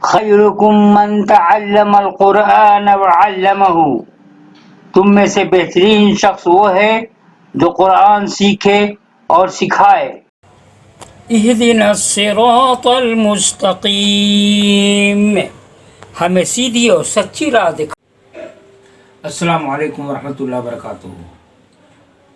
خیرکم من تعلم القرآن وعلمہ، تم میں سے بہترین شخص وہ ہے جو قرآن سیکھے اور سکھائے۔ اہدنا الصراط المستقیم، ہمیں سیدھی اور سچی راہ دکھا۔ السلام علیکم ورحمۃ اللہ وبرکاتہ۔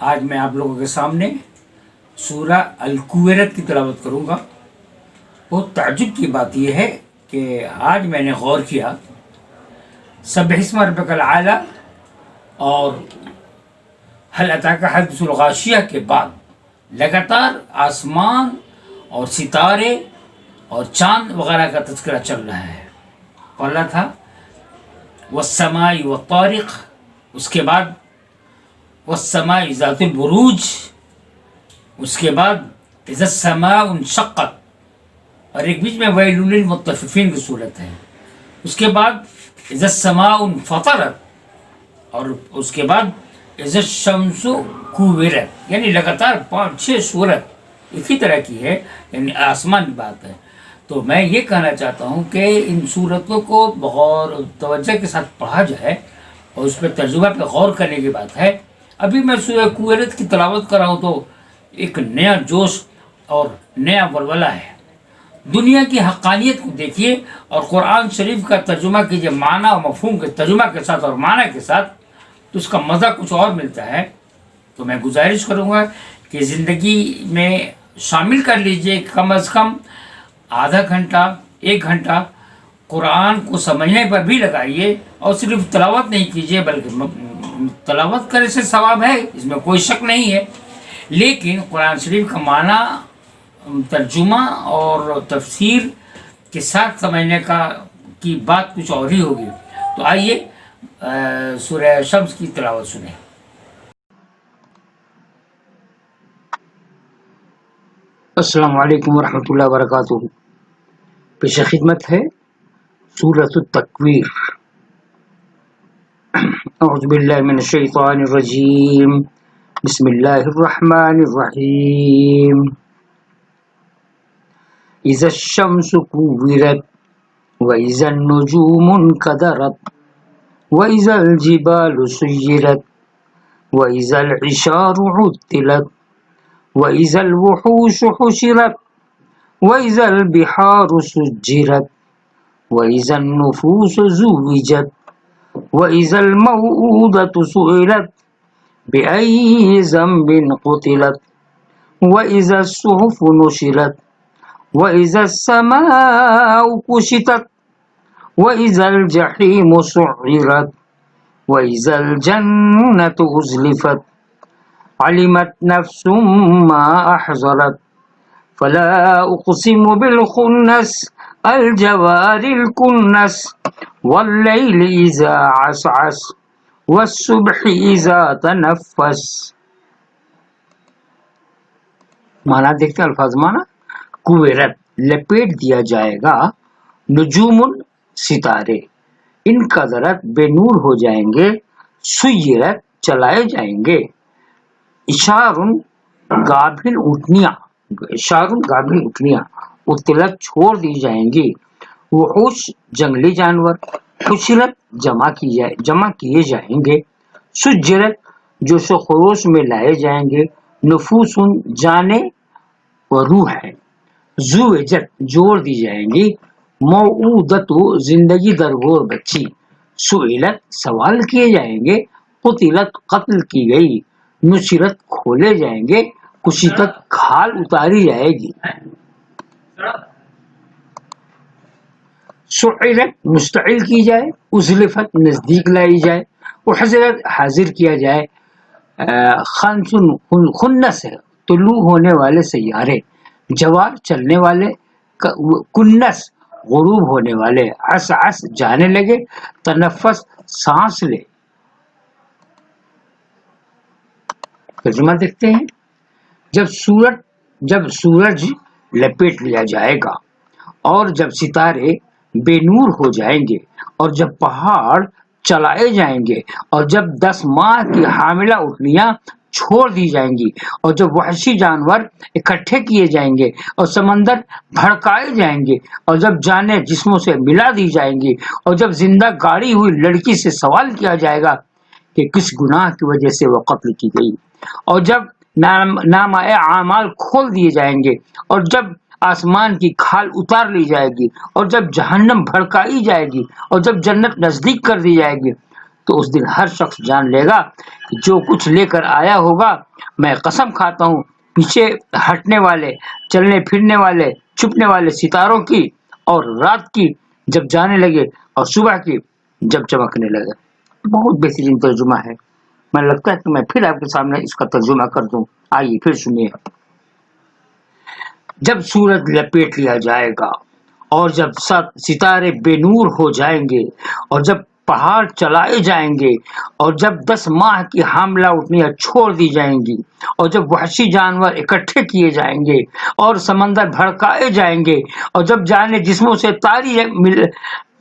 آج میں آپ لوگوں کے سامنے سورہ الکویرت کی تلاوت کروں گا۔ بہت تعجب کی بات یہ ہے کہ آج میں نے غور کیا، سبح اسم ربک الاعلی اور هل اتاک حدیث الغاشیہ کے بعد لگاتار آسمان اور ستارے اور چاند وغیرہ کا تذکرہ چل رہا ہے۔ پہلا تھا والسماء والطارق، اس کے بعد والسماء ذات البروج، اس کے بعد اذا السماء انشقت، اور ایک بیچ میں ویل للمطففین کی صورت ہے۔ اس کے بعد اذا السماء انفطرت، اور اس کے بعد اذا الشمس کوورت، یعنی لگاتار 5-6 صورت ایک ہی طرح کی ہے، یعنی آسمان کی بات ہے۔ تو میں یہ کہنا چاہتا ہوں کہ ان صورتوں کو بغور توجہ کے ساتھ پڑھا جائے اور اس پہ ترجمہ پہ غور کرنے کی بات ہے۔ ابھی میں سورہ کویرت کی تلاوت کر رہا ہوں تو ایک نیا جوش اور نیا ولولہ ہے۔ دنیا کی حقانیت کو دیکھیے اور قرآن شریف کا ترجمہ کیجیے معنی اور مفہوم کے ترجمہ کے ساتھ اور معنی کے ساتھ، تو اس کا مزہ کچھ اور ملتا ہے۔ تو میں گزارش کروں گا کہ زندگی میں شامل کر لیجئے، کم از کم آدھا گھنٹہ 1 گھنٹہ قرآن کو سمجھنے پر بھی لگائیے، اور صرف تلاوت نہیں کیجیے بلکہ تلاوت کرنے سے ثواب ہے، اس میں کوئی شک نہیں ہے، لیکن قرآن شریف کا معنی، ترجمہ اور تفسیر کے ساتھ سمجھنے کی بات کچھ اور ہی ہوگی۔ تو آئیے سورہ شمس کی تلاوت سنیں۔ السلام علیکم ورحمۃ اللہ وبرکاتہ۔ پیش خدمت ہے سورۃ التکویر۔ اعوذ باللہ من الشیطان الرجیم، بسم اللہ الرحمن الرحیم۔ اذا الشمس كورت واذا النجوم انكدرت واذا الجبال سيرت واذا العشار عطلت واذا الوحوش حشرت واذا البحار سجرت واذا النفوس زوجت واذا الموءودة سئلت بأي ذنب قتلت واذا الصحف نشرت وَإِذَا السَّمَاءُ كُشِطَتْ وَإِذَا الْجَحِيمُ سُعِّرَتْ وَإِذَا الْجَنَّةُ أُزْلِفَتْ عَلِمَتْ نَفْسٌ مَّا أَحْضَرَتْ فَلَا أُقْسِمُ بِالْخُنَّسِ الْجَوَارِ الْكُنَّسِ وَاللَّيْلِ إِذَا عَسْعَسَ وَالصُّبْحِ إِذَا تَنَفَّسَ۔ معنی دیکھتے ہیں، الفاظ معنی۔ کویرت، لپیٹ دیا جائے گا، نجوم، ستارے، انقدرت، بے نور ہو جائیں گے، سیرت، چلائے جائیں گے، اشارن، گابھن اونٹنیاں، اشارن گابھن اونٹنیاں، اطلت، چھوڑ دی جائیں گی، وحوش، جنگلی جانور، حشرت، جمع کیے جائیں گے، سجرت، جوش و خروش میں لائے جائیں گے، نفوسن، جانے و روح ہے، زوجت، جوڑ دی جائیں گی، موعودت، زندگی درگور بچی، سئلت، سوال کیے جائیں گے، قتلت، قتل کی گئی، نشرت، کھولے جائیں گے، کشتت، کھال اتاری جائے گی، سعرت، مستعل کی جائے، ازلفت، نزدیک لائی جائے، احضرت، حاضر کیا جائے، خنس ہے طلوع ہونے والے سیارے، جوار، چلنے والے، کنس، غروب ہونے والے، عس عس، جانے لگے، تنفس، سانس لے۔ ترجمہ دیکھتے ہیں۔ جب سورج لپیٹ لیا جائے گا، اور جب ستارے بے نور ہو جائیں گے، اور جب پہاڑ چلائے جائیں گے، اور جب 10 ماہ کی حاملہ اٹھنیاں چھوڑ دی جائیں گی، اور جب وحشی جانور اکٹھے کیے جائیں گے اور سمندر بھڑکائے جائیں گے، اور جب جانیں جسموں سے ملا دی جائیں گی، اور جب زندہ گاڑی ہوئی لڑکی سے سوال کیا جائے گا کہ کس گناہ کی وجہ سے وہ قتل کی گئی، اور جب نامہ اعمال کھول دیے جائیں گے، اور جب آسمان کی کھال اتار لی جائے گی، اور جب جہنم بھڑکائی جائے گی، اور جب جنت نزدیک کر دی جائے گی، تو اس دن ہر شخص جان لے گا کہ جو کچھ لے کر آیا ہوگا، میں قسم کھاتا ہوں پیچھے ہٹنے والے، چلنے پھرنے والے، چھپنے والے ستاروں کی، اور رات کی جب جانے لگے، اور صبح کی جب چمکنے لگے۔ بہت بہترین ترجمہ ہے، میں لگتا ہے کہ میں پھر آپ کے سامنے اس کا ترجمہ کر دوں، آئیے پھر سنیے۔ جب سورج لپیٹ لیا جائے گا، اور جب ستارے بے نور ہو جائیں گے، اور جب پہاڑ چلائے جائیں گے، اور جب 10 ماہ کی حاملہ اٹھنیاں چھوڑ دی جائیں گی، اور جب وحشی جانور اکٹھے کیے جائیں گے، اور سمندر بھڑکائے جائیں گے، اور جب جانے جسموں سے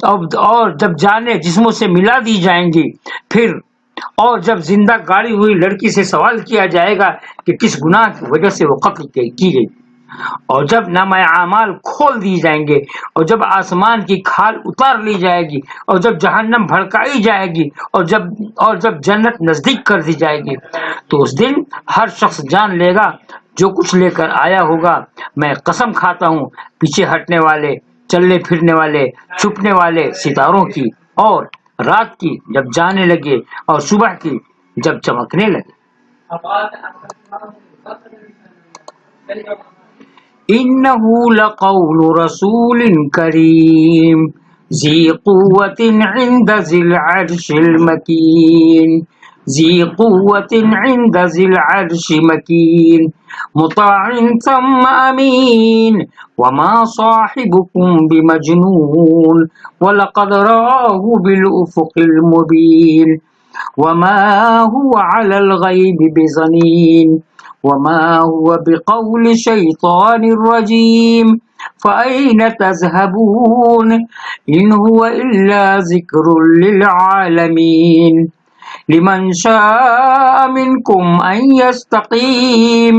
اور جب جانے جسموں سے ملا دی جائیں گی، پھر اور جب زندہ گاڑی ہوئی لڑکی سے سوال کیا جائے گا کہ کس گناہ کی وجہ سے وہ قتل کی گئی، اور جب نامہ اعمال کھول دی جائیں گے، اور جب آسمان کی کھال اتار لی جائے گی، اور جب جہنم بھڑکائی جائے گی، اور جب جنت نزدیک کر دی جائے گی، تو اس دن ہر شخص جان لے گا جو کچھ لے کر آیا ہوگا، میں قسم کھاتا ہوں پیچھے ہٹنے والے، چلنے پھرنے والے، چھپنے والے ستاروں کی، اور رات کی جب جانے لگے، اور صبح کی جب چمکنے لگے۔ إنه لقول رسول كريم ذي قوة عند ذي العرش المكين مطاع ثم أمين وما صاحبكم بمجنون ولقد رآه بالأفق المبين وما هو على الغيب بضنين وما هو بقول شيطان رجيم فأين تذهبون إن هو إلا ذكر للعالمين لمن شاء منكم أن يستقيم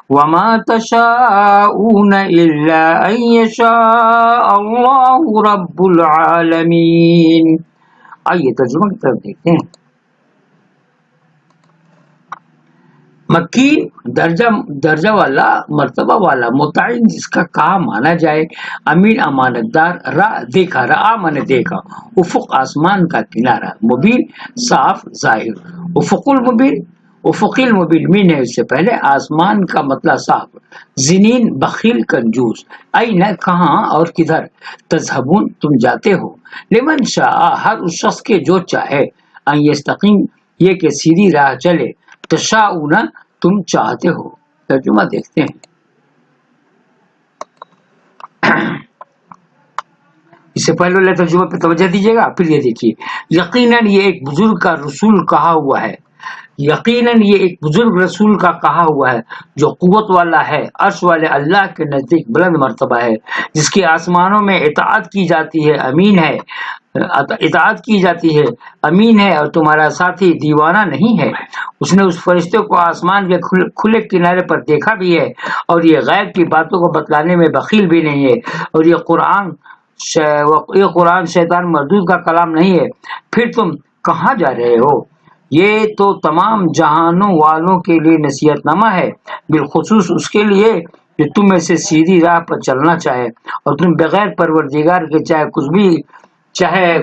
وما تشاءون إلا أن يشاء الله رب العالمين۔ آئیے ترجمہ کی طرف دیکھتے ہیں۔ مکی درجہ والا، مرتبہ والا، متعین جس کا کہا مانا جائے، امین امانت دار، دیکھا، رہا مانے دیکھا، افق آسمان کا کنارہ، مبین صاف ظاہر، افق المبین مین ہے اس سے پہلے، آسمان کا مطلب صاف، زنین بخیل کنجوس، این کہاں اور کدھر، تذہبون تم جاتے ہو، لمن شاء ہر اس شخص کے جو چاہے، ان یستقیم یہ کہ سیدھی راہ چلے، تشاؤون تم چاہتے ہو۔ ترجمہ دیکھتے ہیں۔ اس سے پہلے والے ترجمہ پہ توجہ دیجیے گا، پھر یہ دیکھیے، یقیناً یہ ایک بزرگ کا رسول کہا ہوا ہے، یقیناً یہ ایک بزرگ رسول کا کہا ہوا ہے جو قوت والا ہے، عرش والے اللہ کے نزدیک بلند مرتبہ ہے، جس کی آسمانوں میں اطاعت کی جاتی ہے، امین ہے، اطاعت کی جاتی ہے، امین ہے، اور تمہارا ساتھی دیوانہ نہیں ہے۔ اس نے اس فرشتے کو آسمان کے کھلے کنارے پر دیکھا بھی ہے، اور یہ غیب کی باتوں کو بتلانے میں بخیل بھی نہیں ہے، اور یہ قرآن شیطان مردود کا کلام نہیں ہے۔ پھر تم کہاں جا رہے ہو؟ یہ تو تمام جہانوں والوں کے لیے نصیحت نامہ ہے، بالخصوص اس کے لیے جو تم میں سے سیدھی راہ پر چلنا چاہے، اور تم بغیر پروردگار کے چاہے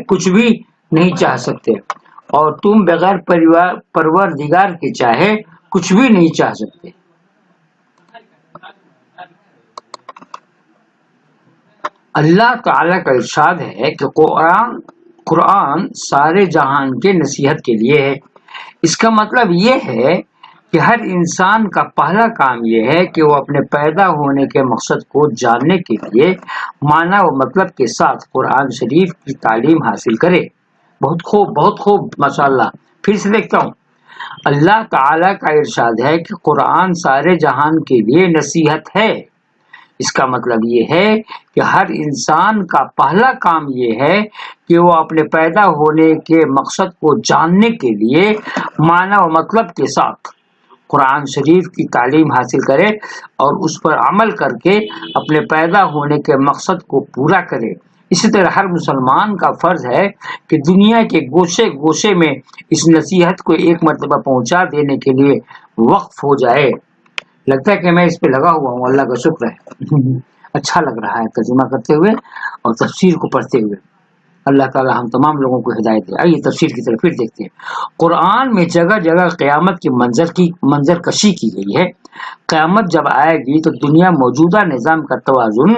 کچھ بھی نہیں چاہ سکتے، اور تم بغیر پروردگار کے چاہے کچھ بھی نہیں چاہ سکتے۔ اللہ تعالیٰ کا ارشاد ہے کہ قرآن سارے جہان کے نصیحت کے لیے ہے۔ اس کا مطلب یہ ہے کہ ہر انسان کا پہلا کام یہ ہے کہ وہ اپنے پیدا ہونے کے مقصد کو جاننے کے لیے معنی و مطلب کے ساتھ قرآن شریف کی تعلیم حاصل کرے۔ بہت خوب، بہت خوب، ماشاءاللہ۔ پھر سے دیکھتا ہوں۔ اللہ تعالیٰ کا ارشاد ہے کہ قرآن سارے جہان کے لیے نصیحت ہے۔ اس کا مطلب یہ ہے کہ ہر انسان کا پہلا کام یہ ہے کہ وہ اپنے پیدا ہونے کے مقصد کو جاننے کے لیے معنی و مطلب کے ساتھ قرآن شریف کی تعلیم حاصل کرے اور اس پر عمل کر کے اپنے پیدا ہونے کے مقصد کو پورا کرے۔ اسی طرح ہر مسلمان کا فرض ہے کہ دنیا کے گوشے گوشے میں اس نصیحت کو ایک مرتبہ پہنچا دینے کے لیے وقف ہو جائے۔ لگتا ہے کہ میں اس پہ لگا ہوا ہوں، اللہ کا شکر ہے۔ اچھا لگ رہا ہے ترجمہ کرتے ہوئے اور تفسیر کو پڑھتے ہوئے۔ اللہ تعالی ہم تمام لوگوں کو ہدایت دے۔ آئیے تفسیر کی طرف پھر دیکھتے ہیں۔ قرآن میں جگہ جگہ قیامت کی منظر کشی کی گئی ہے۔ قیامت جب آئے گی تو دنیا موجودہ نظام کا توازن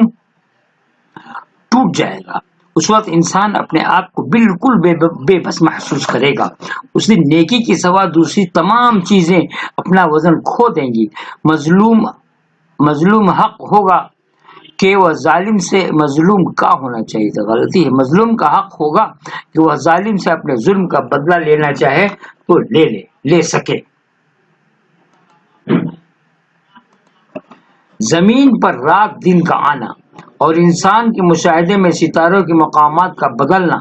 ٹوٹ جائے گا۔ اس وقت انسان اپنے آپ کو بالکل بے بس محسوس کرے گا۔ اس دن نیکی کے سوا دوسری تمام چیزیں اپنا وزن کھو دیں گی۔ مظلوم حق ہوگا کہ وہ ظالم سے مظلوم کا ہونا چاہیے تھا، غلطی ہے۔ مظلوم کا حق ہوگا کہ وہ ظالم سے اپنے ظلم کا بدلہ لینا چاہے تو لے سکے۔ زمین پر رات دن کا آنا اور انسان کے مشاہدے میں ستاروں کے مقامات کا بدلنا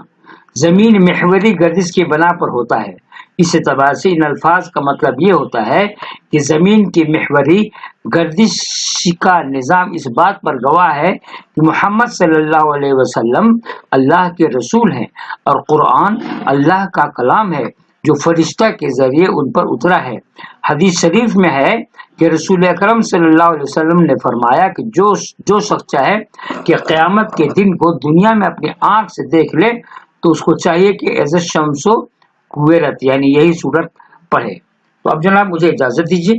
زمین محوری گردش کی بنا پر ہوتا ہے۔ اس اعتبار سے ان الفاظ کا مطلب یہ ہوتا ہے کہ زمین کی محوری گردش کا نظام اس بات پر گواہ ہے کہ محمد صلی اللہ علیہ وسلم اللہ کے رسول ہیں اور قرآن اللہ کا کلام ہے جو فرشتہ کے ذریعے ان پر اترا ہے۔ حدیث شریف میں ہے کہ رسول اکرم صلی اللہ علیہ وسلم نے فرمایا کہ جو شخص چاہے کہ قیامت کے دن کو دنیا میں اپنی آنکھ سے دیکھ لے تو اس کو چاہیے کہ ایز الشمس کویرت یعنی یہی صورت پڑھے۔ تو اب جناب مجھے اجازت دیجیے،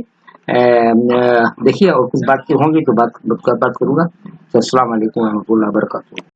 دیکھیے اور کچھ باتیں ہوں گی تو بات کروں گا۔ السلام علیکم ورحمۃ اللہ وبرکاتہ۔